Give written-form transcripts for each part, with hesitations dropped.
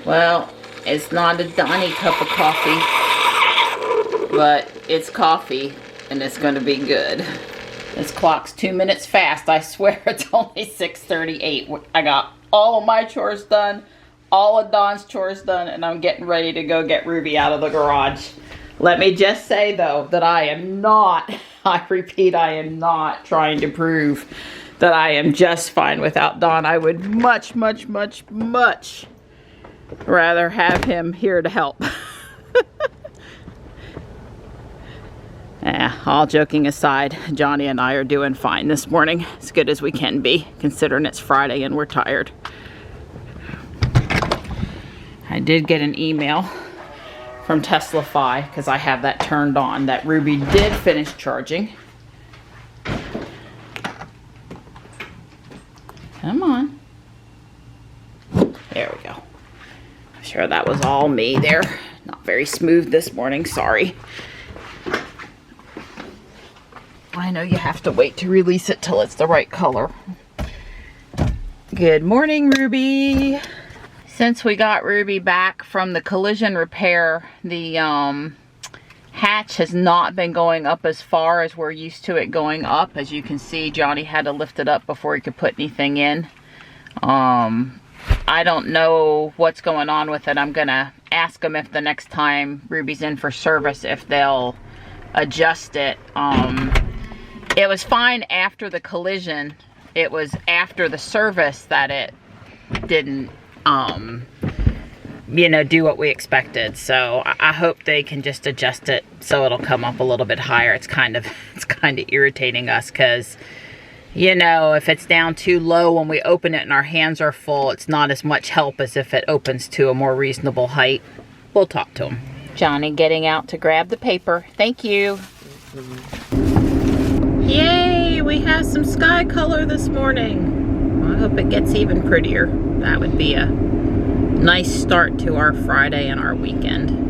Well, it's not a Donnie cup of coffee, but it's coffee, and it's going to be good. This clock's 2 minutes fast. I swear it's only 6:38. I got all of my chores done, all of Dawn's chores done, and I'm getting ready to go get Ruby out of the garage. Let me just say, though, that I am not, I repeat, I am not trying to prove that I am just fine without Dawn. I would much, much, much, much rather have him here to help. All joking aside, Johnny and I are doing fine this morning. As good as we can be, considering it's Friday and we're tired. I did get an email from TeslaFi, because I have that turned on, that Ruby did finish charging. Come on. There we go. I'm sure that was all me there. Not very smooth this morning, sorry. I know you have to wait to release it till it's the right color. Good morning, Ruby. Since we got Ruby back from the collision repair, the hatch has not been going up as far as we're used to it going up. As you can see, Johnny had to lift it up before he could put anything in. I don't know what's going on with it. I'm gonna ask them if the next time Ruby's in for service, if they'll adjust it. It was fine after the collision. It was after the service that it didn't, you know, do what we expected. So I hope they can just adjust it so it'll come up a little bit higher. It's kind of irritating us because, you know, if it's down too low when we open it and our hands are full, it's not as much help as if it opens to a more reasonable height. We'll talk to him. Johnny getting out to grab the paper. Thank you. Yay, we have some sky color this morning. I hope it gets even prettier. That would be a nice start to our Friday and our weekend.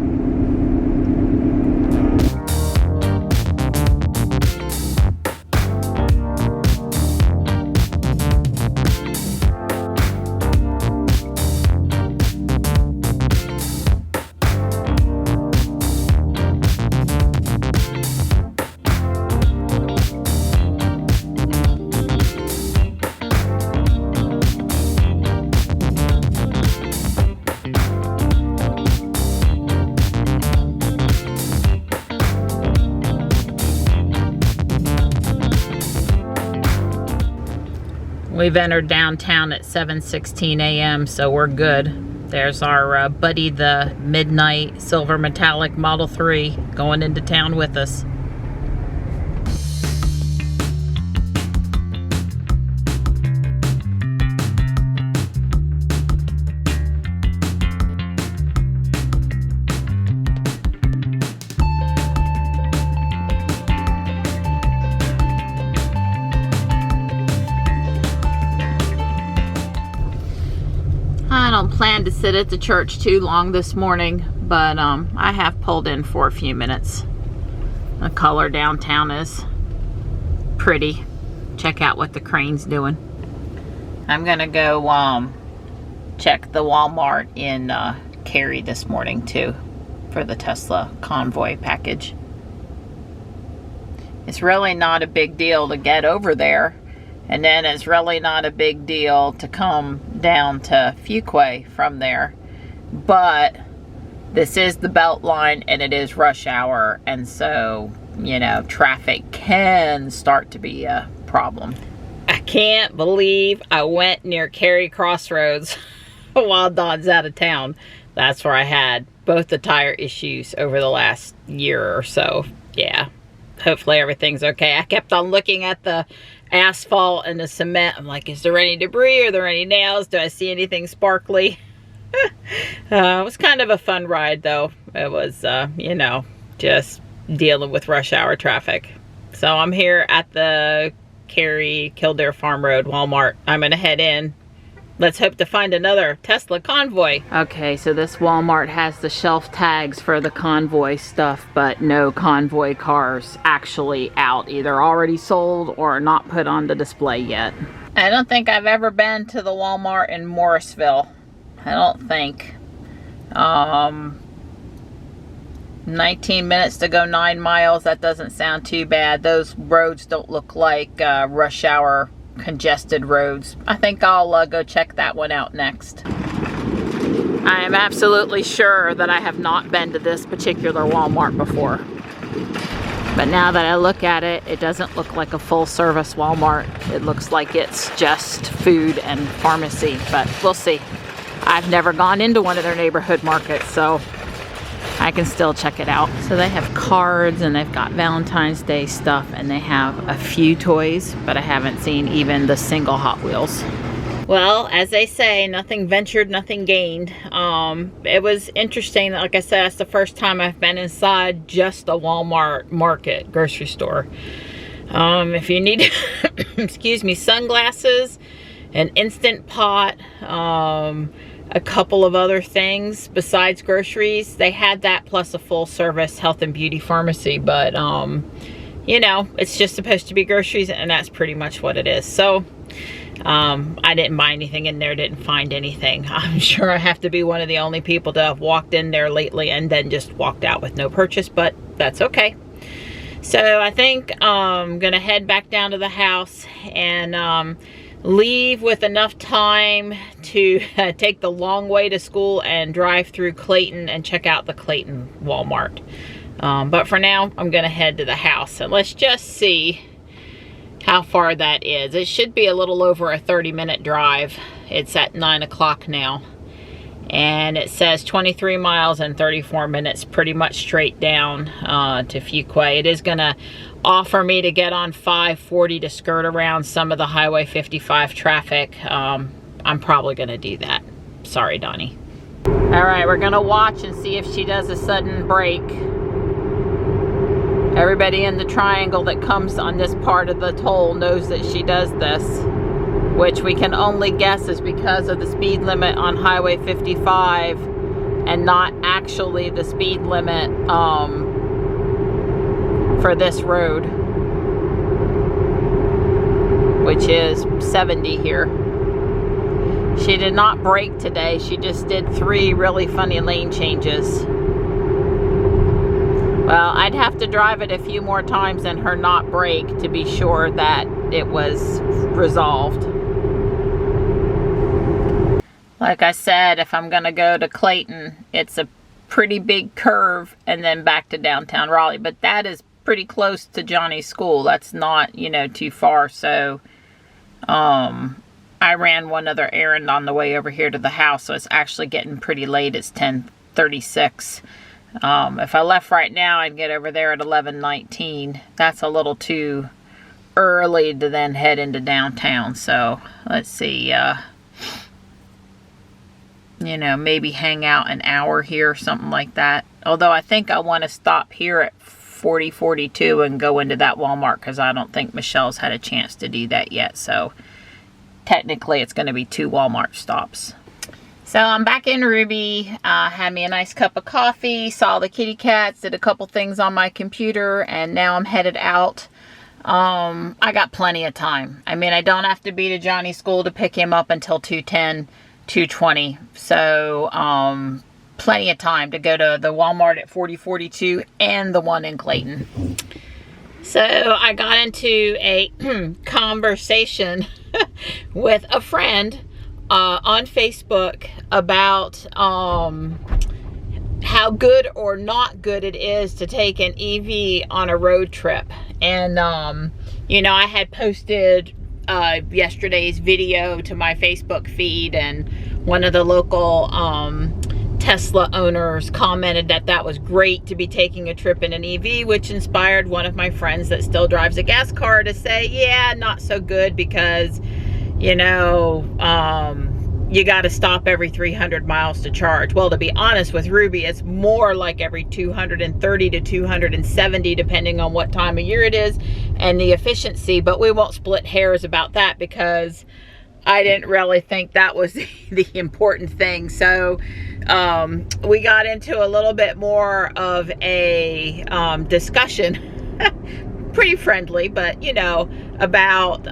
We've entered downtown at 7:16 a.m. so we're good. There's our buddy, the Midnight Silver Metallic Model 3, going into town with us. I don't plan to sit at the church too long this morning, but I have pulled in for a few minutes. The color downtown is pretty. Check out what the crane's doing. I'm gonna go check the Walmart in Cary this morning too for the Tesla convoy package. It's really not a big deal to get over there. And then it's really not a big deal to come down to Fuquay from there. But this is the belt line and it is rush hour. And so, you know, traffic can start to be a problem. I can't believe I went near Cary Crossroads while Dawn's out of town. That's where I had both the tire issues over the last year or so. Yeah, hopefully everything's okay. I kept on looking at the asphalt and the cement. I'm like, is there any debris? Are there any nails? Do I see anything sparkly? It was kind of a fun ride though. It was, you know, just dealing with rush hour traffic. So I'm here at the Cary Kildare Farm Road Walmart. I'm gonna head in let's hope to find another Tesla convoy. Okay, so this Walmart has the shelf tags for the convoy stuff, but no convoy cars actually out, either already sold or not put on the display yet. I don't think I've ever been to the Walmart in Morrisville. I don't think. 19 minutes to go 9 miles. That doesn't sound too bad. Those roads don't look like rush hour congested roads. I think I'll go check that one out next. I am absolutely sure that I have not been to this particular Walmart before. But now that I look at it, it doesn't look like a full service Walmart. It looks like it's just food and pharmacy, but we'll see. I've never gone into one of their neighborhood markets, so I can still check it out. So they have cards and they've got Valentine's Day stuff and they have a few toys, but I haven't seen even the single Hot Wheels. Well, as they say, nothing ventured, nothing gained. It was interesting. Like I said, that's the first time I've been inside just a Walmart market, grocery store. If you need, excuse me, sunglasses, an Instant Pot, a couple of other things besides groceries. They had that plus a full service health and beauty pharmacy, but you know, it's just supposed to be groceries and that's pretty much what it is. So I didn't buy anything in there, didn't find anything. I'm sure I have to be one of the only people to have walked in there lately and then just walked out with no purchase, but that's okay. So I think I'm gonna head back down to the house and leave with enough time to take the long way to school and drive through Clayton and check out the Clayton Walmart. But for now, I'm gonna head to the house and let's just see how far that is. It should be a little over a 30-minute drive. It's at 9 o'clock now. And it says 23 miles and 34 minutes, pretty much straight down to Fuquay. It is gonna offer me to get on 540 to skirt around some of the Highway 55 traffic. I'm probably gonna do that. Sorry, Donnie. All right, we're gonna watch and see if she does a sudden break. Everybody in the triangle that comes on this part of the toll knows that she does this, which we can only guess is because of the speed limit on Highway 55 and not actually the speed limit for this road, which is 70 here. She did not brake today. She just did 3 really funny lane changes. Well, I'd have to drive it a few more times and her not brake to be sure that it was resolved. Like I said, if I'm gonna go to Clayton, it's a pretty big curve and then back to downtown Raleigh, but that is pretty close to Johnny's school. That's not, you know, too far. So I ran one other errand on the way over here to the house, so it's actually getting pretty late. It's 10:36. If I left right now, I'd get over there at 11:19. That's a little too early to then head into downtown. So let's see, you know, maybe hang out an hour here, something like that. Although I think I want to stop here at 4042 and go into that Walmart because I don't think Michelle's had a chance to do that yet. So technically it's going to be 2 Walmart stops. So I'm back in Ruby, had me a nice cup of coffee, saw the kitty cats, did a couple things on my computer, and now I'm headed out. I got plenty of time. I mean, I don't have to be to Johnny's school to pick him up until 2:10, 2:20. So plenty of time to go to the Walmart at 4042 and the one in Clayton. So I got into a conversation with a friend on Facebook about how good or not good it is to take an EV on a road trip. And you know, I had posted yesterday's video to my Facebook feed, and one of the local Tesla owners commented that that was great to be taking a trip in an EV, which inspired one of my friends that still drives a gas car to say, yeah, not so good because, you know, you got to stop every 300 miles to charge. Well, to be honest with Ruby, it's more like every 230 to 270, depending on what time of year it is and the efficiency. But we won't split hairs about that because I didn't really think that was the important thing. So we got into a little bit more of a discussion, pretty friendly, but you know, about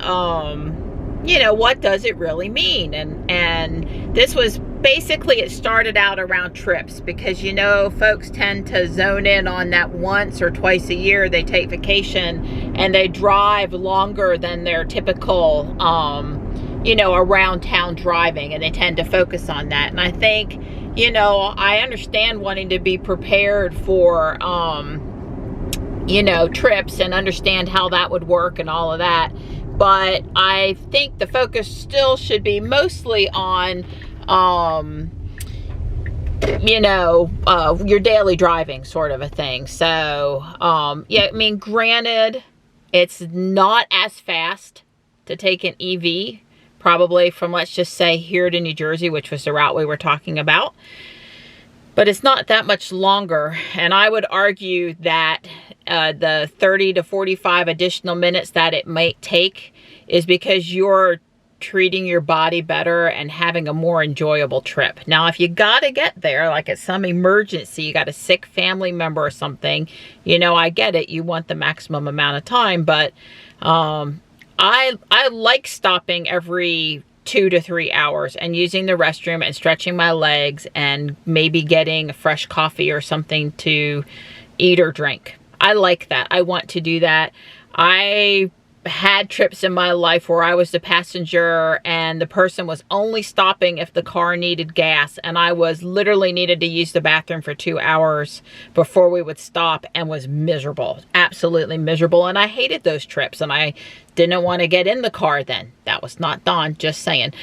you know, what does it really mean? And this was basically, it started out around trips, because you know, folks tend to zone in on that once or twice a year they take vacation and they drive longer than their typical you know, around town driving, and they tend to focus on that. And I think, you know, I understand wanting to be prepared for you know, trips and understand how that would work and all of that, but I think the focus still should be mostly on you know, your daily driving sort of a thing. So yeah, I mean, granted, it's not as fast to take an EV, probably from, let's just say, here to New Jersey, which was the route we were talking about, but it's not that much longer. And I would argue that the 30 to 45 additional minutes that it might take is because you're treating your body better and having a more enjoyable trip. Now, if you gotta get there, like it's some emergency, you got a sick family member or something, you know, I get it, you want the maximum amount of time, but I like stopping every 2 to 3 hours and using the restroom and stretching my legs and maybe getting a fresh coffee or something to eat or drink. I like that. I want to do that. I had trips in my life where I was the passenger and the person was only stopping if the car needed gas, and I was literally needed to use the bathroom for 2 hours before we would stop, and was miserable, absolutely miserable. And I hated those trips, and I didn't want to get in the car then. That was not Dawn, just saying.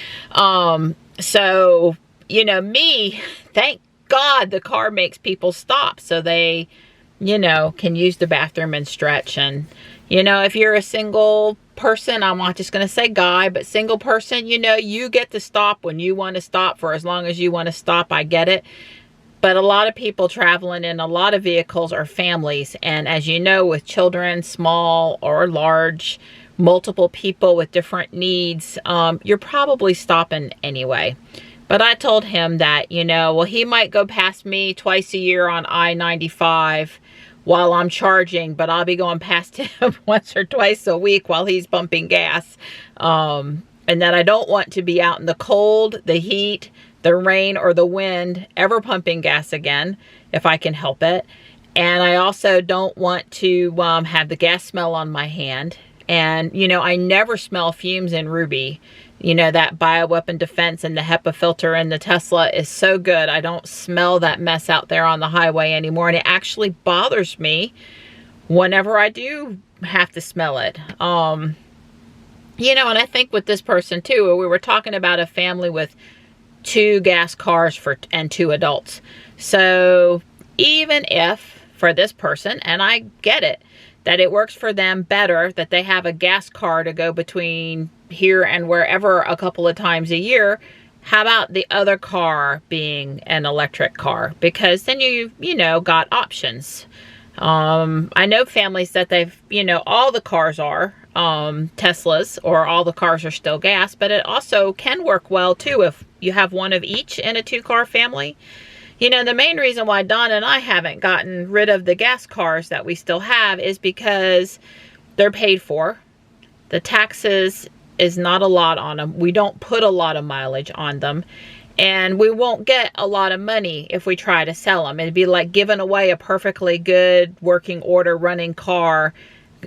So, you know, me, thank God the car makes people stop so they, you know, can use the bathroom and stretch. And you know, if you're a single person, I'm not just going to say guy, but single person, you know, you get to stop when you want to stop for as long as you want to stop. I get it. But a lot of people traveling in a lot of vehicles are families. And as you know, with children, small or large, multiple people with different needs, you're probably stopping anyway. But I told him that, you know, well, he might go past me twice a year on I-95 while I'm charging, but I'll be going past him once or twice a week while he's pumping gas. And that I don't want to be out in the cold, the heat, the rain, or the wind ever pumping gas again, if I can help it. And I also don't want to have the gas smell on my hand. And, you know, I never smell fumes in Ruby. You know, that bioweapon defense and the HEPA filter in the Tesla is so good. I don't smell that mess out there on the highway anymore. And it actually bothers me whenever I do have to smell it. You know, and I think with this person too, we were talking about a family with 2 gas cars and 2 adults. So even if for this person, and I get it, that it works for them better that they have a gas car to go between here and wherever a couple of times a year, how about the other car being an electric car? Because then you know, got options. I know families that they've, you know, all the cars are Teslas, or all the cars are still gas, but it also can work well too if you have one of each in a 2-car family. You know, the main reason why Don and I haven't gotten rid of the gas cars that we still have is because they're paid for. The taxes is not a lot on them. We don't put a lot of mileage on them. And we won't get a lot of money if we try to sell them. It'd be like giving away a perfectly good, working order, running car,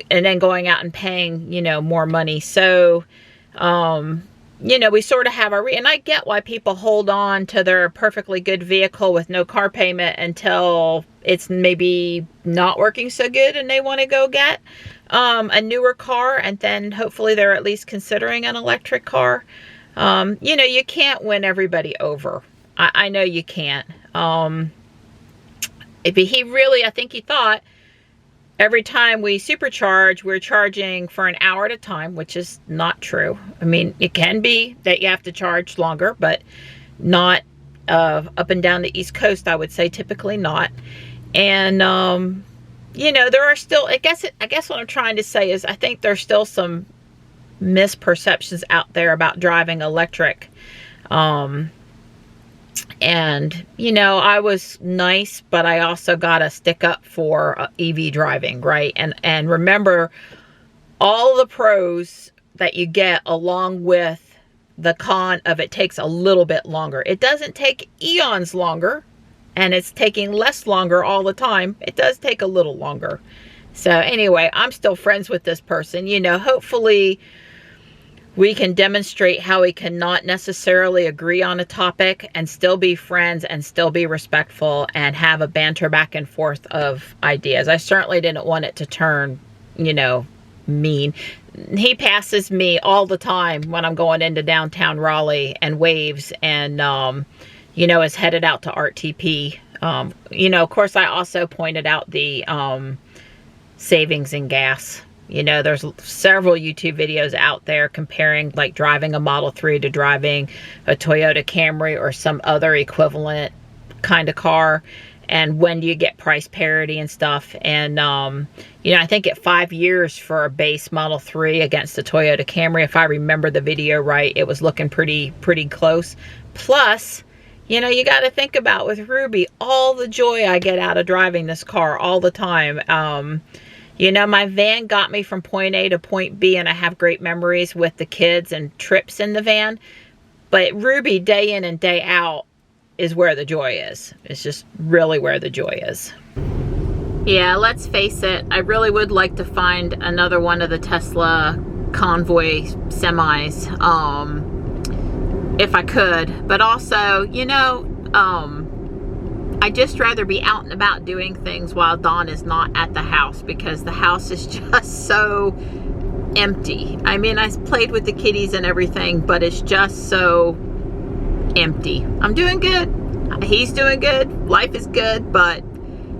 and then going out and paying, you know, more money. So, you know, we sort of have our, and I get why people hold on to their perfectly good vehicle with no car payment until it's maybe not working so good and they want to go get a newer car, and then hopefully they're at least considering an electric car. You know, you can't win everybody over. I know you can't. If he really, I think he thought every time we supercharge, we're charging for an hour at a time, which is not true. I mean, it can be that you have to charge longer, but not up and down the East Coast, I would say typically not. And, you know, there are still, I guess what I'm trying to say is I think there's still some misperceptions out there about driving electric. And, you know, I was nice, but I also got to stick up for EV driving, right? And remember all the pros that you get along with the con of it takes a little bit longer. It doesn't take eons longer, and it's taking less longer all the time. It does take a little longer. So anyway, I'm still friends with this person. You know, hopefully we can demonstrate how we cannot necessarily agree on a topic and still be friends and still be respectful and have a banter back and forth of ideas. I certainly didn't want it to turn, you know, mean. He passes me all the time when I'm going into downtown Raleigh and waves and, you know, is headed out to RTP. You know, of course, I also pointed out the savings in gas. You know, there's several YouTube videos out there comparing like driving a Model 3 to driving a Toyota Camry or some other equivalent kind of car. And when do you get price parity and stuff. And, you know, I think at 5 years for a base Model 3 against a Toyota Camry, if I remember the video right, it was looking pretty close. Plus, you know, you got to think about with Ruby, all the joy I get out of driving this car all the time. You know, my van got me from point A to point B, and I have great memories with the kids and trips in the van. But Ruby, day in and day out, is where the joy is. It's just really where the joy is. Yeah, let's face it, I really would like to find another one of the Tesla convoy semis, if I could. But also, you know, I'd just rather be out and about doing things while Dawn is not at the house, because the house is just so empty. I mean, I played with the kitties and everything, but it's just so empty. I'm doing good. He's doing good. Life is good, but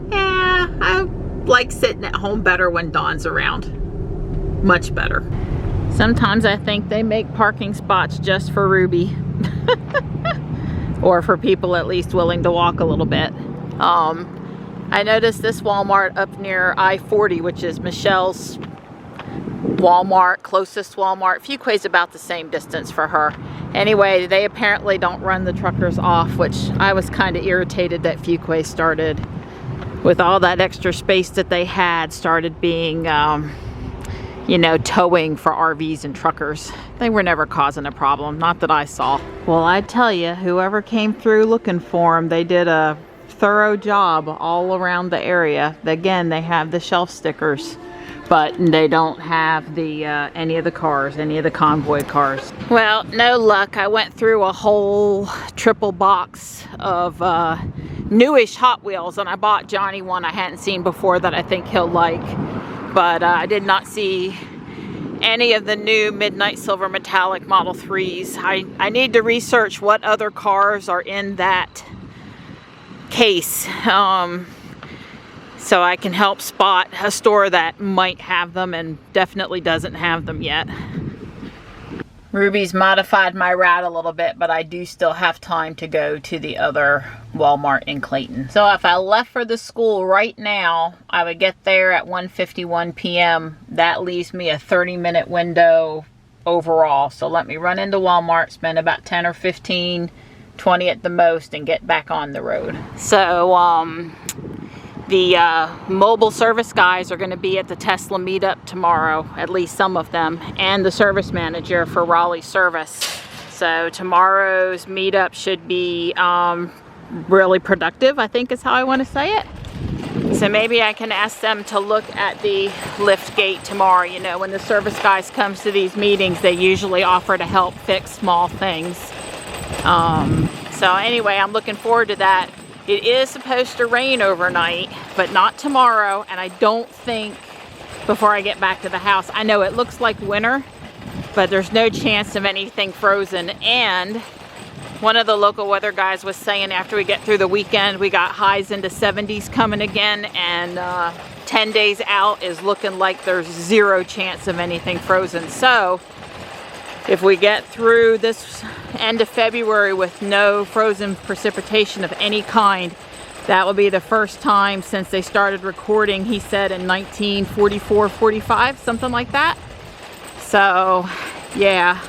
yeah, I like sitting at home better when Dawn's around. Much better. Sometimes I think they make parking spots just for Ruby. Or for people at least willing to walk a little bit. I noticed this Walmart up near I-40, which is Michelle's Walmart, closest Walmart. Fuquay's about the same distance for her. Anyway, they apparently don't run the truckers off, which I was kind of irritated that Fuquay started, with all that extra space that they had, started being, you know, towing for RVs and truckers. They were never causing a problem, not that I saw. Well, I tell you, whoever came through looking for them, they did a thorough job all around the area. Again, they have the shelf stickers, but they don't have the any of the cars, any of the convoy cars. Well, no luck. I went through a whole triple box of newish Hot Wheels, and I bought Johnny one I hadn't seen before that I think he'll like. But I did not see any of the new Midnight Silver Metallic Model 3s. I need to research what other cars are in that case, so I can help spot a store that might have them and definitely doesn't have them yet. Ruby's modified my route a little bit, but I do still have time to go to the other Walmart in Clayton. So if I left for the school right now, I would get there at 1:51 p.m. That leaves me a 30-minute window overall. So let me run into Walmart, spend about 10 or 15, 20 at the most, and get back on the road. So the mobile service guys are going to be at the Tesla meetup tomorrow, at least some of them, and the service manager for Raleigh service. So tomorrow's meetup should be really productive, I think is how I want to say it. So maybe I can ask them to look at the lift gate tomorrow. You know, when the service guys comes to these meetings, they usually offer to help fix small things. So anyway, I'm looking forward to that. It is supposed to rain overnight, but not tomorrow, and I don't think before I get back to the house. I know it looks like winter, but there's no chance of anything frozen. And one of the local weather guys was saying after we get through the weekend, we got highs into 70s coming again, and 10 days out is looking like there's zero chance of anything frozen. So if we get through this end of February with no frozen precipitation of any kind, that will be the first time since they started recording, he said, in 1944, 45, something like that. So yeah,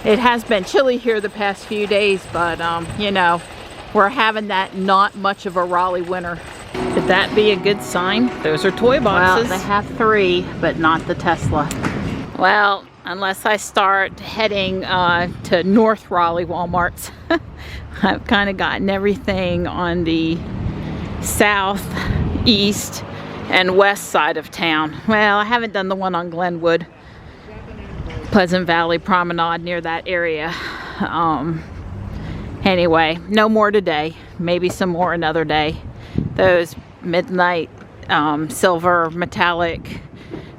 it has been chilly here the past few days, but you know, we're having that not much of a Raleigh winter. Could that be a good sign? Those are toy boxes. Well, they have 3, but not the Tesla. Well, unless I start heading to North Raleigh Walmarts. I've kind of gotten everything on the south, east, and west side of town. Well, I haven't done the one on Glenwood, Pleasant Valley Promenade, near that area. Anyway, no more today. Maybe some more another day. Those midnight silver metallic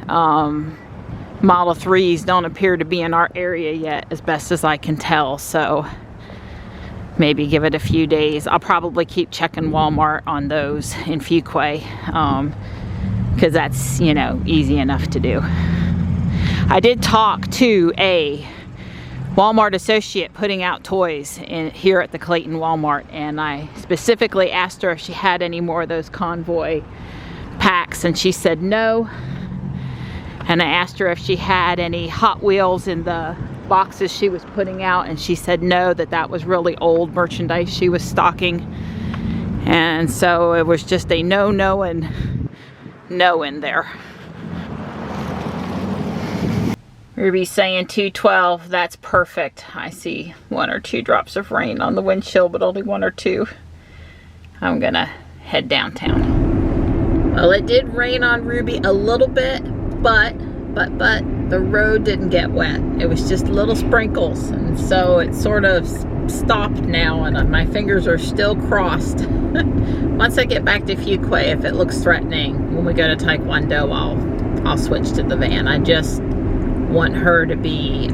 Model 3s don't appear to be in our area yet, as best as I can tell. So maybe give it a few days. I'll probably keep checking Walmart on those in Fuquay, because that's, you know, easy enough to do. I did talk to a Walmart associate putting out toys here at the Clayton Walmart, and I specifically asked her if she had any more of those convoy packs, and she said no. And I asked her if she had any Hot Wheels in the boxes she was putting out, and she said no, that was really old merchandise she was stocking. And so it was just a no, no, and no in there. Ruby's saying 212, that's perfect. I see 1 or 2 drops of rain on the windshield, but only 1 or 2. I'm gonna head downtown. Well, it did rain on Ruby a little bit, but the road didn't get wet. It was just little sprinkles, and so it sort of stopped now, and my fingers are still crossed. Once I get back to Fuquay, if it looks threatening when we go to Taekwondo, I'll switch to the van. I just want her to be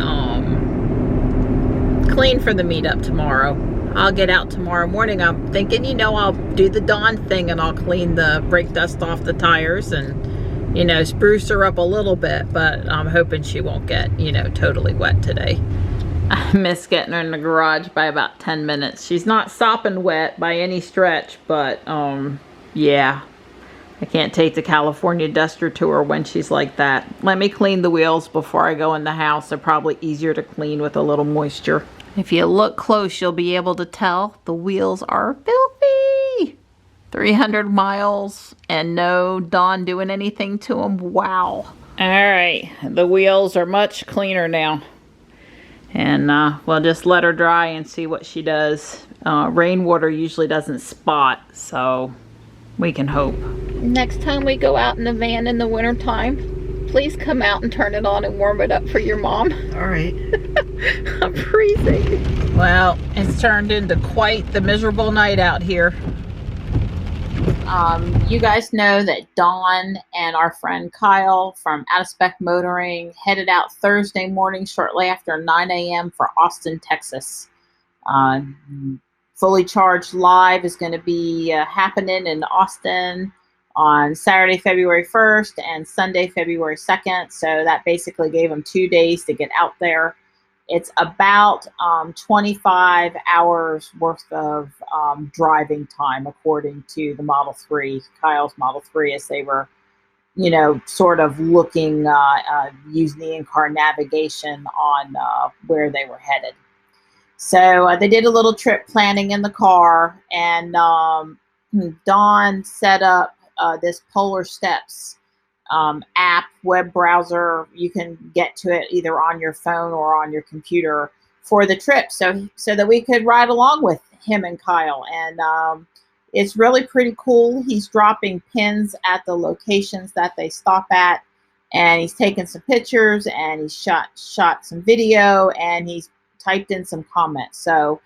clean for the meetup tomorrow. I'll get out tomorrow morning. I'm thinking, you know, I'll do the Dawn thing and I'll clean the brake dust off the tires and, you know, spruce her up a little bit, but I'm hoping she won't get, you know, totally wet today. I miss getting her in the garage by about 10 minutes. She's not sopping wet by any stretch, but yeah. I can't take the California Duster to her when she's like that. Let me clean the wheels before I go in the house. They're probably easier to clean with a little moisture. If you look close, you'll be able to tell the wheels are filthy. 300 miles and no Dawn doing anything to them. Wow. All right, the wheels are much cleaner now. And we'll just let her dry and see what she does. Rainwater usually doesn't spot, so we can hope. Next time we go out in the van in the wintertime, please come out and turn it on and warm it up for your mom. All right. I'm freezing. Well, it's turned into quite the miserable night out here. You guys know that Dawn and our friend Kyle from Out of Spec Motoring headed out Thursday morning shortly after 9 a.m. for Austin, Texas. Fully Charged Live is going to be happening in Austin on Saturday, February 1st and Sunday, February 2nd. So that basically gave them 2 days to get out there. It's about 25 hours worth of driving time, according to the Model 3, Kyle's Model 3, as they were, you know, sort of looking, using the in-car navigation on where they were headed. So they did a little trip planning in the car, and Dawn set up this Polar Steps app, web browser. You can get to it either on your phone or on your computer for the trip, so that we could ride along with him and Kyle. And it's really pretty cool. He's dropping pins at the locations that they stop at, and he's taken some pictures, and he's shot some video, and he's typed in some comments. So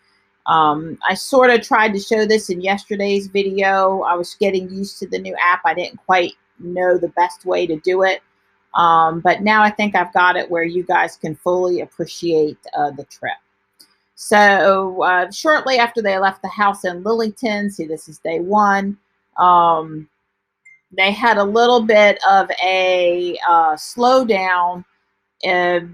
I sort of tried to show this in yesterday's video. I was getting used to the new app. I didn't quite know the best way to do it. But now I think I've got it where you guys can fully appreciate the trip. So shortly after they left the house in Lillington, see, this is day one, they had a little bit of a slowdown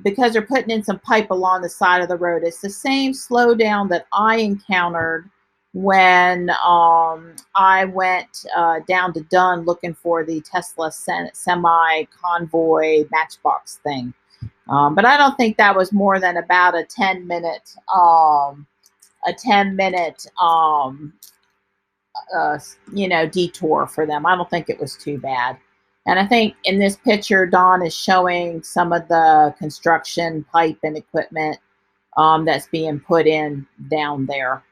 because they're putting in some pipe along the side of the road. It's the same slowdown that I encountered when I went down to Dunn looking for the Tesla semi-convoy matchbox thing. But I don't think that was more than about a 10-minute detour for them. I don't think it was too bad. And I think in this picture, Don is showing some of the construction pipe and equipment that's being put in down there.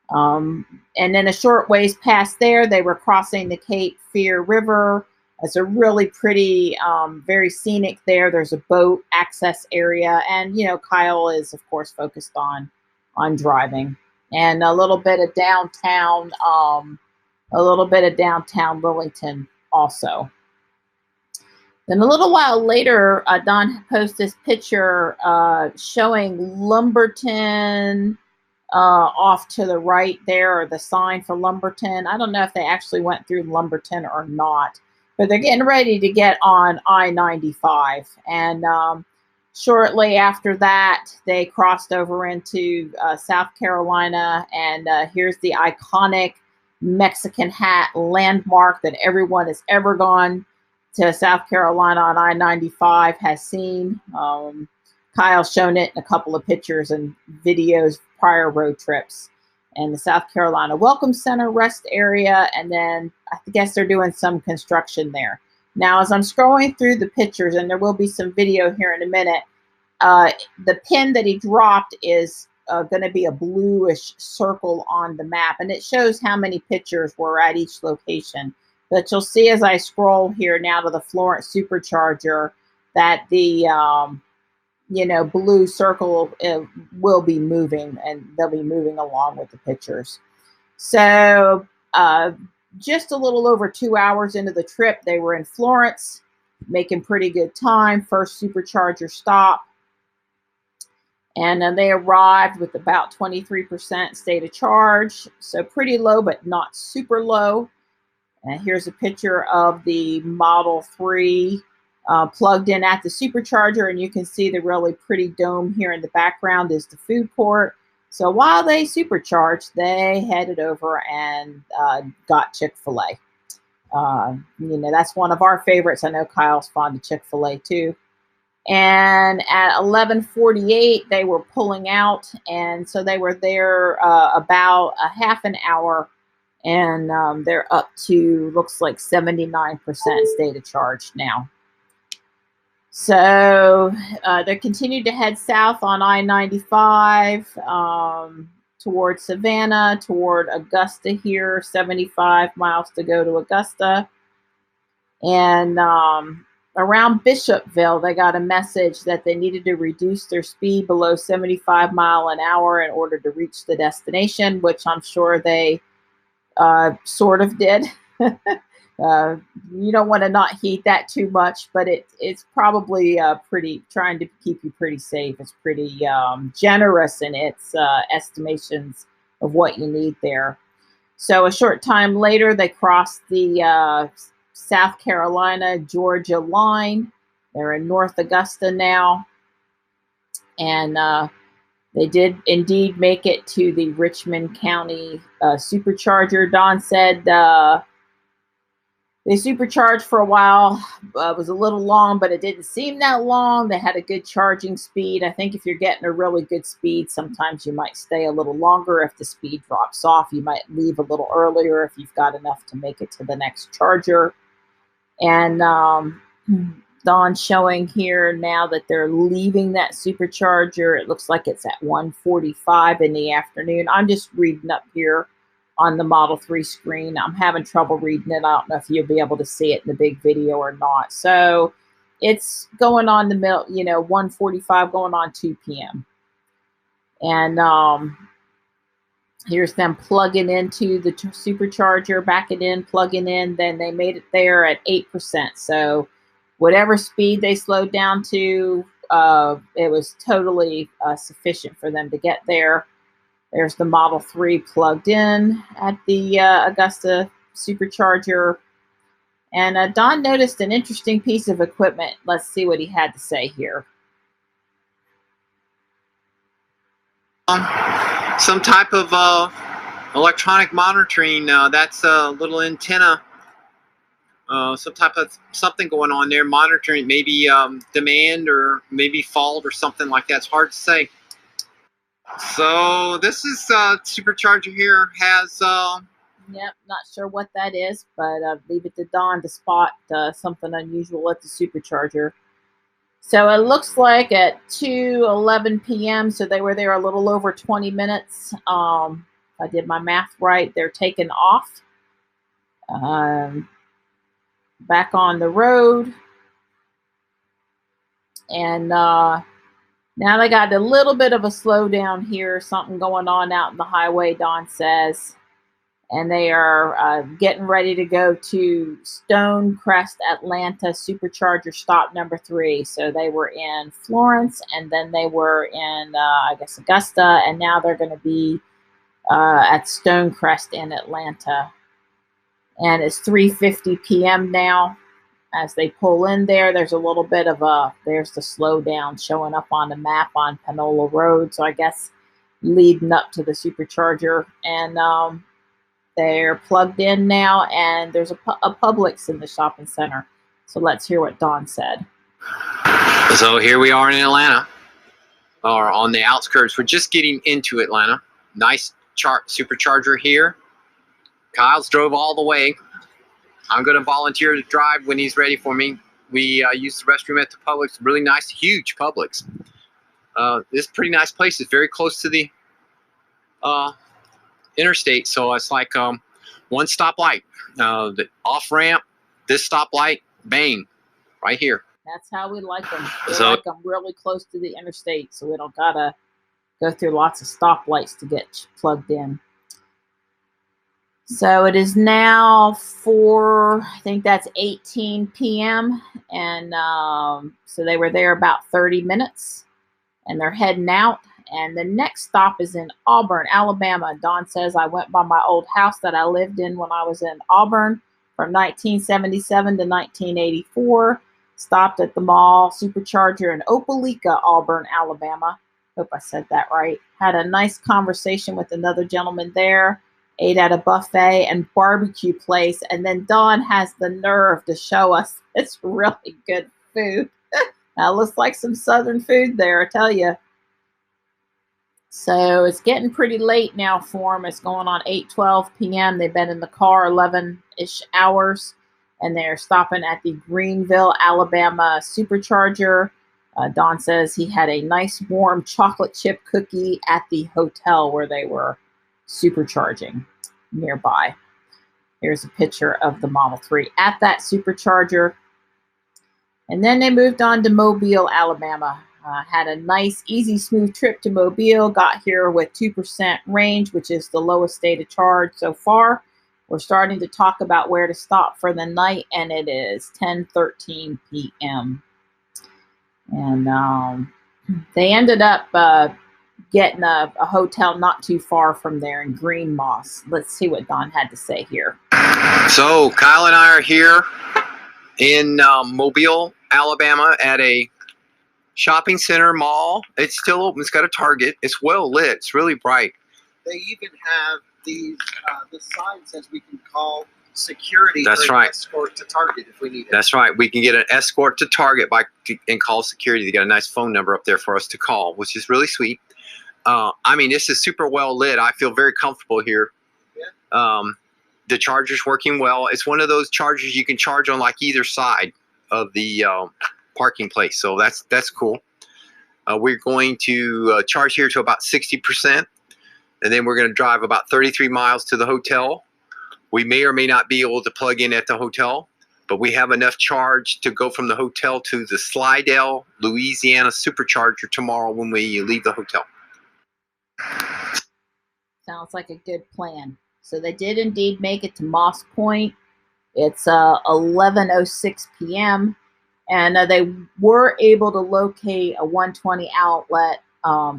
And then a short ways past there, they were crossing the Cape Fear River. It's a really pretty, very scenic there. There's a boat access area. And, Kyle is, of course, focused on driving. And a little bit of downtown Lillington also. Then a little while later, Don posted this picture showing Lumberton off to the right there, or the sign for Lumberton. I don't know if they actually went through Lumberton or not, but they're getting ready to get on I-95. And shortly after that, they crossed over into South Carolina, and here's the iconic Mexican hat landmark that everyone has ever gone to South Carolina on I-95 has seen. Kyle's shown it in a couple of pictures and videos prior road trips. And the South Carolina Welcome Center rest area, and then I guess they're doing some construction there. Now, as I'm scrolling through the pictures, and there will be some video here in a minute, the pin that he dropped is going to be a bluish circle on the map, and it shows how many pictures were at each location. But you'll see as I scroll here now to the Florence Supercharger that the blue circle will be moving, and they'll be moving along with the pictures. So just a little over 2 hours into the trip, they were in Florence, making pretty good time. First supercharger stop. And they arrived with about 23% state of charge. So pretty low, but not super low. And here's a picture of the Model 3 plugged in at the supercharger, and you can see the really pretty dome here in the background is the food court. So while they supercharged, they headed over and got Chick-fil-A. That's one of our favorites. I know Kyle's fond of Chick-fil-A too. And at 11:48, they were pulling out, and so they were there about a half an hour. And they're up to, looks like 79% state of charge now. So they continued to head south on I-95 toward Savannah, toward Augusta here, 75 miles to go to Augusta. And around Bishopville, they got a message that they needed to reduce their speed below 75 miles an hour in order to reach the destination, which I'm sure they sort of did. You don't want to not heat that too much, but it's probably trying to keep you pretty safe. It's pretty generous in its estimations of what you need there. So a short time later, they crossed the South Carolina, Georgia line. They're in North Augusta now. And they did indeed make it to the Richmond County supercharger. Don said they supercharged for a while. It was a little long, but it didn't seem that long. They had a good charging speed. I think if you're getting a really good speed, sometimes you might stay a little longer. If the speed drops off, you might leave a little earlier if you've got enough to make it to the next charger. And Don's showing here now that they're leaving that supercharger. It looks like it's at 1:45 in the afternoon. I'm just reading up here on the Model 3 screen. I'm having trouble reading it. I don't know if you'll be able to see it in the big video or not. So it's going on the middle, 1:45 going on 2 p.m. And here's them plugging into the supercharger, backing in, plugging in. Then they made it there at 8%. So whatever speed they slowed down to, it was totally sufficient for them to get there. There's the Model 3 plugged in at the Augusta supercharger. And Don noticed an interesting piece of equipment. Let's see what he had to say here. Some type of electronic monitoring. That's a little antenna some type of something going on there, monitoring maybe demand or maybe fault or something like that. It's hard to say. So this is supercharger here has yep, not sure what that is, but leave it to Dawn to spot something unusual at the supercharger. So it looks like at 2:11 p.m. So they were there a little over 20 minutes. If I did my math right, they're taken off. Back on the road. And now they got a little bit of a slowdown here. Something going on out in the highway, Dawn says. And they are getting ready to go to Stonecrest, Atlanta Supercharger stop number 3. So they were in Florence, and then they were in, I guess, Augusta, and now they're going to be at Stonecrest in Atlanta. And it's 3:50 p.m. now. As they pull in there, there's a little bit of there's the slowdown showing up on the map on Panola Road. So I guess leading up to the supercharger. And they're plugged in now, and there's a Publix in the shopping center. So let's hear what Dawn said. So here we are in Atlanta, or on the outskirts. We're just getting into Atlanta. Nice supercharger here. Kyle's drove all the way. I'm going to volunteer to drive when he's ready for me. We use the restroom at the Publix. Really nice, huge Publix. This is a pretty nice place. It's very close to the interstate, so it's like one stoplight. The off ramp, this stoplight, bang, right here. That's how we like them. We like them really close to the interstate, so we don't gotta go through lots of stoplights to get plugged in. So it is now I think that's 18 p.m. And so they were there about 30 minutes, and they're heading out. And the next stop is in Auburn, Alabama. Dawn says, I went by my old house that I lived in when I was in Auburn from 1977 to 1984. Stopped at the mall supercharger in Opelika, Auburn, Alabama. Hope I said that right. Had a nice conversation with another gentleman there. Ate at a buffet and barbecue place. And then Dawn has the nerve to show us it's really good food. Now, looks like some Southern food there, I tell you. So it's getting pretty late now for them. It's going on 8:12 p.m. They've been in the car 11-ish hours, and they're stopping at the Greenville, Alabama supercharger. Don says he had a nice warm chocolate chip cookie at the hotel where they were supercharging nearby. Here's a picture of the Model 3 at that supercharger. And then they moved on to Mobile, Alabama. Had a nice, easy, smooth trip to Mobile. Got here with 2% range, which is the lowest state of charge so far. We're starting to talk about where to stop for the night, and it is 10:13 p.m. And they ended up getting a hotel not too far from there in Green Moss. Let's see what Don had to say here. So Kyle and I are here in Mobile, Alabama at a shopping center mall. It's still open. It's got a Target. It's well lit. It's really bright. They even have these the sign says we can call security. That's for right. An escort to Target if we need it. That's right. We can get an escort to Target and call security. They got a nice phone number up there for us to call, which is really sweet. I mean, this is super well lit. I feel very comfortable here. Yeah. The charger's working well. It's one of those chargers you can charge on like either side of the parking place. So that's cool. We're going to charge here to about 60%. And then we're going to drive about 33 miles to the hotel. We may or may not be able to plug in at the hotel, but we have enough charge to go from the hotel to the Slidell, Louisiana supercharger tomorrow when we leave the hotel. Sounds like a good plan. So they did indeed make it to Moss Point. It's 11:06 p.m. And they were able to locate a 120 outlet,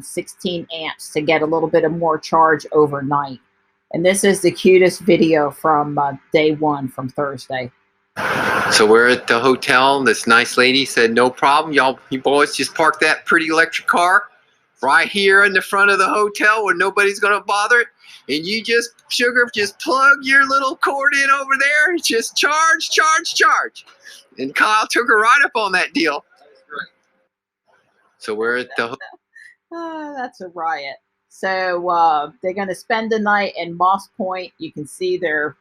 16 amps to get a little bit of more charge overnight. And this is the cutest video from day one from Thursday. So we're at the hotel. This nice lady said, no problem. You boys just park that pretty electric car right here in the front of the hotel where nobody's gonna bother it. And you just, sugar, just plug your little cord in over there and just charge, charge, charge. And Kyle took her right up on that deal. So we're at the that's a riot. So they're going to spend the night in Moss Point. You can see they're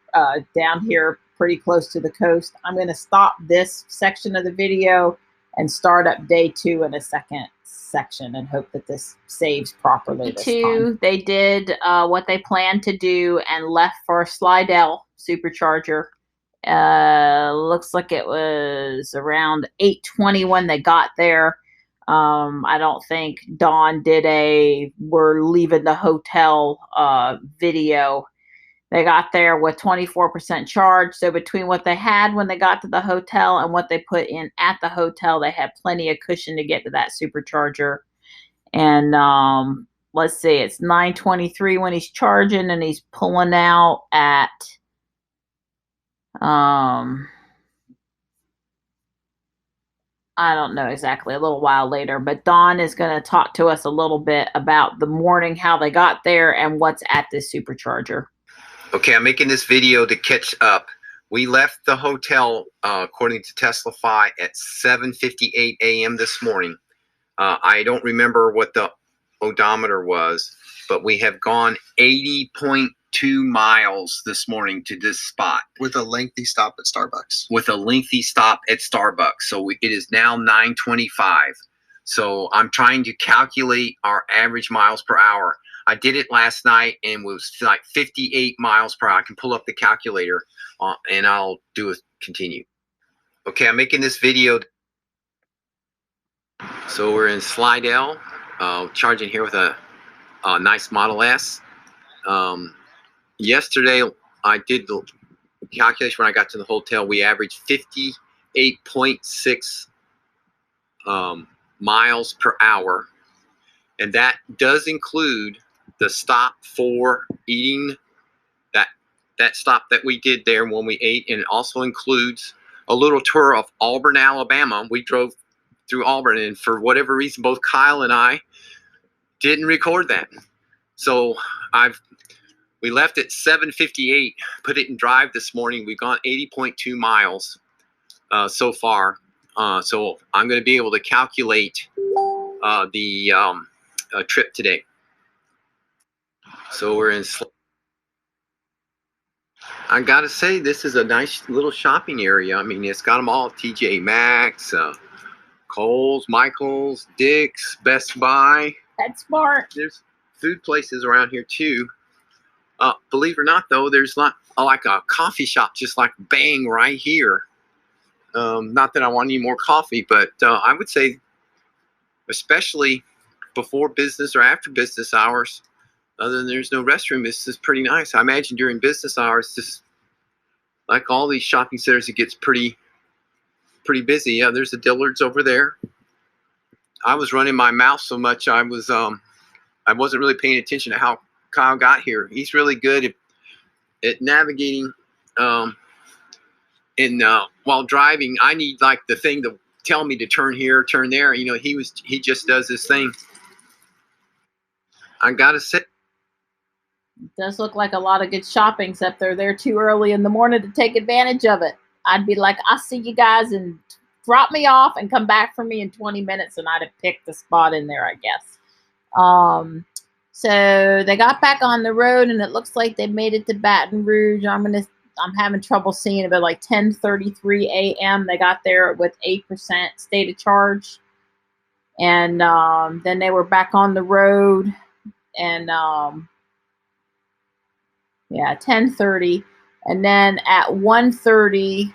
down here pretty close to the coast. I'm going to stop this section of the video and start up day 2 in a second section and hope that this saves properly this time. They did what they planned to do and left for Slidell supercharger. Looks like it was around 8:20 when they got there. I don't think Dawn did a we're leaving the hotel video. They got there with 24% charge. So between what they had when they got to the hotel and what they put in at the hotel, they had plenty of cushion to get to that supercharger. And let's see, it's 9:23 when he's charging, and he's pulling out at I don't know exactly, a little while later, but Dawn is going to talk to us a little bit about the morning, how they got there, and what's at this supercharger. Okay, I'm making this video to catch up. We left the hotel, according to TeslaFi, at 7:58 a.m. this morning. I don't remember what the odometer was, but we have gone 80.2 miles this morning to this spot. With a lengthy stop at Starbucks. With a lengthy stop at Starbucks. So it is now 9:25. So I'm trying to calculate our average miles per hour. I did it last night and it was like 58 miles per hour. I can pull up the calculator and I'll do a continue. Okay, I'm making this video. So we're in Slidell, charging here with a nice Model S. Yesterday, I did the calculation when I got to the hotel. We averaged 58.6 miles per hour. And that does include the stop for eating, that stop that we did there when we ate. And it also includes a little tour of Auburn, Alabama. We drove through Auburn, and for whatever reason, both Kyle and I didn't record that. So we left at 7:58, put it in drive this morning. We've gone 80.2 miles so far. So I'm going to be able to calculate the trip today. So we're in. I got to say, this is a nice little shopping area. I mean, it's got them all: TJ Maxx, Kohl's, Michael's, Dick's, Best Buy. That's smart. There's food places around here too. Believe it or not, though, there's not like a coffee shop just like bang right here. Not that I want any more coffee, but I would say, especially before business or after business hours, other than there's no restroom, this is pretty nice. I imagine during business hours, just like all these shopping centers, it gets pretty busy. Yeah, there's the Dillard's over there. I was running my mouth so much I wasn't really paying attention to how Kyle got here. He's really good at navigating while driving. I need like the thing to tell me to turn here, turn there. You know, he just does this thing. I gotta say, it does look like a lot of good shopping, except they're there too early in the morning to take advantage of it. I'd be like, I'll see you guys and drop me off and come back for me in 20 minutes, and I'd have picked the spot in there, I guess. So they got back on the road, and it looks like they made it to Baton Rouge. I'm having trouble seeing it, but like 10:33 a.m. They got there with 8% state of charge, and then they were back on the road, and yeah, 10:30, and then at 1:30.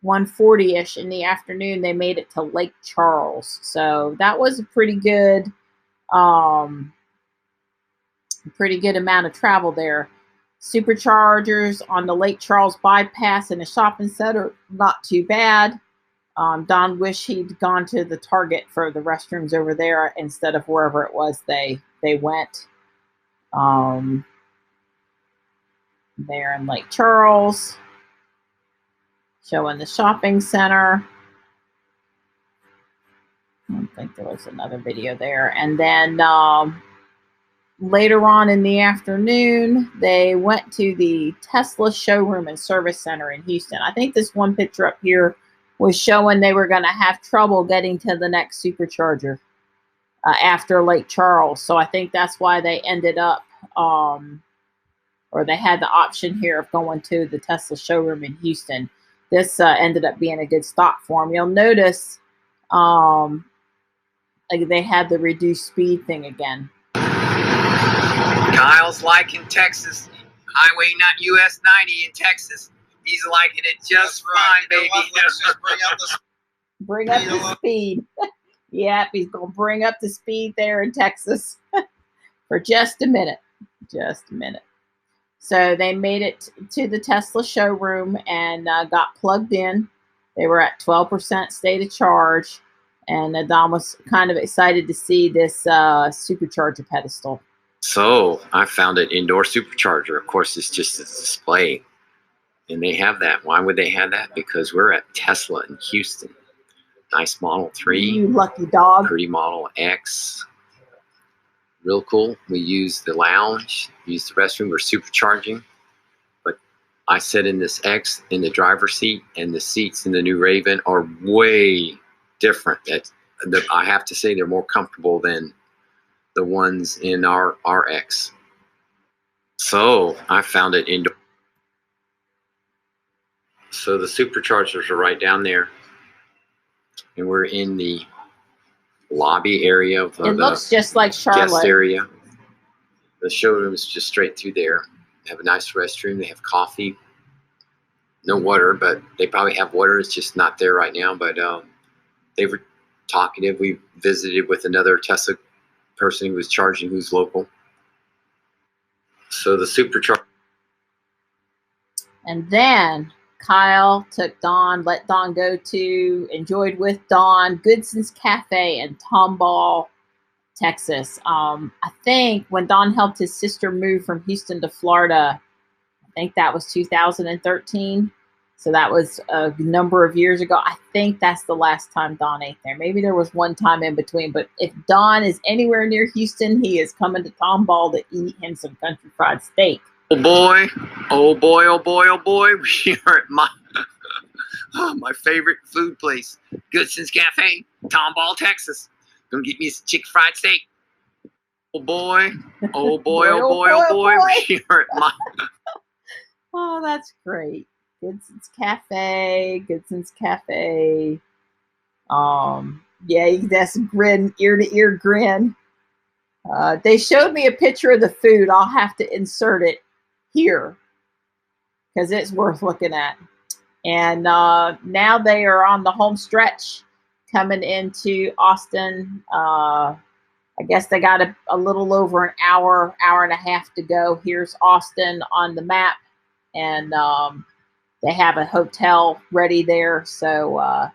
1:40-ish in the afternoon, they made it to Lake Charles. So that was a pretty good amount of travel there. Superchargers on the Lake Charles bypass in the shopping center, not too bad. Don wished he'd gone to the Target for the restrooms over there instead of wherever it was they went. There in Lake Charles. Showing the shopping center. don't think there was another video there. And then later on in the afternoon, they went to the Tesla showroom and service center in Houston. I think this one picture up here was showing they were going to have trouble getting to the next supercharger after Lake Charles. So I think that's why they ended up, or they had the option here of going to the Tesla showroom in Houston. This ended up being a good stop for them. You'll notice like they had the reduced speed thing again. Kyle's liking Texas. Highway not US 90 in Texas. He's liking it just fine, baby. Let's just Bring up the speed. Yep, he's going to bring up the speed there in Texas for just a minute. Just a minute. So they made it to the Tesla showroom and got plugged in. They were at 12% state of charge. And Don was kind of excited to see this supercharger pedestal. So I found an indoor supercharger. Of course, it's just a display. And they have that. Why would they have that? Because we're at Tesla in Houston. Nice Model 3. You lucky dog. Pretty Model X. Real cool. We use the lounge, use the restroom. We're supercharging. But I sit in this X in the driver's seat, and the seats in the new Raven are way different. I have to say they're more comfortable than the ones in our RX. So I found it indoor. So the superchargers are right down there. And we're in the lobby area of it looks just like Charlotte. Guest area. The showroom is just straight through there. They have a nice restroom. They have coffee. No water, but they probably have water. It's just not there right now. But they were talkative. We visited with another Tesla person who was charging, who's local. So the supercharger. And then Kyle took Don, let Don go to, enjoyed with Don, Goodson's Cafe in Tomball, Texas. I think when Don helped his sister move from Houston to Florida, I think that was 2013. So that was a number of years ago. I think that's the last time Don ate there. Maybe there was one time in between. But if Don is anywhere near Houston, he is coming to Tomball to eat him some country fried steak. Oh boy, oh boy, oh boy, oh boy. We are at my favorite food place, Goodson's Cafe, Tomball, Texas. Gonna get me some chicken fried steak. Oh boy, oh boy, oh boy, oh boy. We are at Oh, that's great. Goodson's Cafe, Goodson's Cafe. Yeah, that's a grin, ear to ear grin. They showed me a picture of the food. I'll have to insert it here because it's worth looking at. And now they are on the home stretch coming into Austin. I guess they got a little over an hour, hour and a half to go. Here's Austin on the map. And they have a hotel ready there. So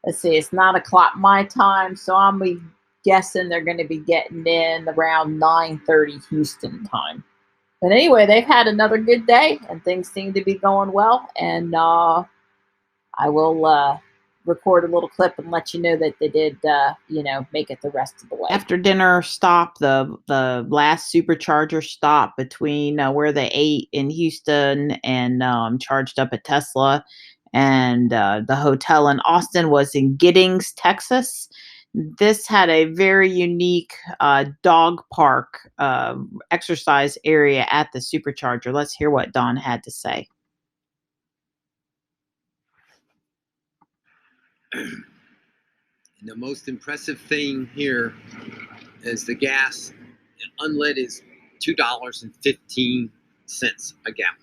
let's see, it's 9 o'clock my time. So I'm guessing they're going to be getting in around 9:30 Houston time. But anyway, they've had another good day and things seem to be going well. And I will record a little clip and let you know that they did, make it the rest of the way. After dinner stop, the last supercharger stop between where they ate in Houston and charged up at Tesla and the hotel in Austin was in Giddings, Texas. This had a very unique dog park exercise area at the supercharger. Let's hear what Don had to say. And the most impressive thing here is the gas. Unleaded is $2.15 a gallon.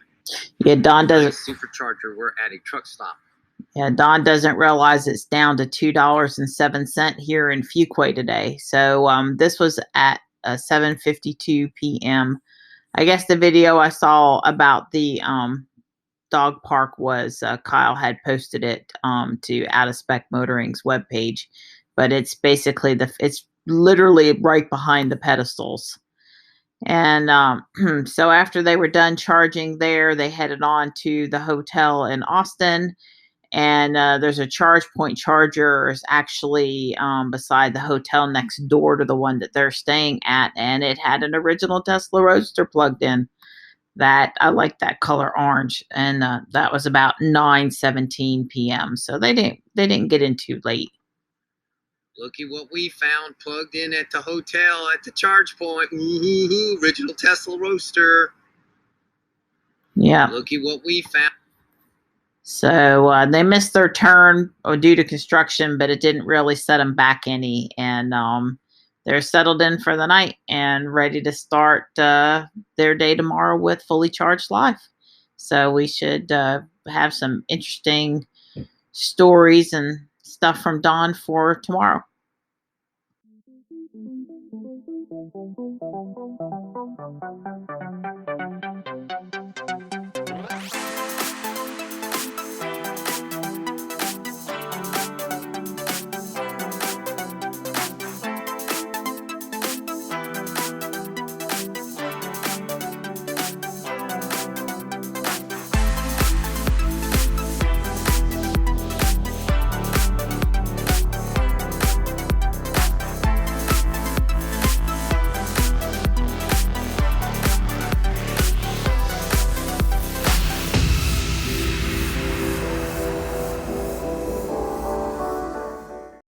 Yeah, Don doesn't. Supercharger. We're at a truck stop. Yeah, Don doesn't realize it's down to $2.07 here in Fuquay today. So this was at 7:52 p.m. I guess the video I saw about the dog park was Kyle had posted it to Out of Spec Motoring's webpage, but it's basically it's literally right behind the pedestals. And so after they were done charging there, they headed on to the hotel in Austin. And there's a charge point charger is actually beside the hotel next door to the one that they're staying at, and it had an original Tesla Roadster plugged in. That I like that color orange, and that was about 9:17 p.m. So they didn't get in too late. Look at what we found plugged in at the hotel at the charge point. Ooh, original Tesla Roadster. Yeah. Look at what we found. So they missed their turn due to construction, but it didn't really set them back any. And they're settled in for the night and ready to start their day tomorrow with fully charged life. So we should have some interesting stories and stuff from Dawn for tomorrow.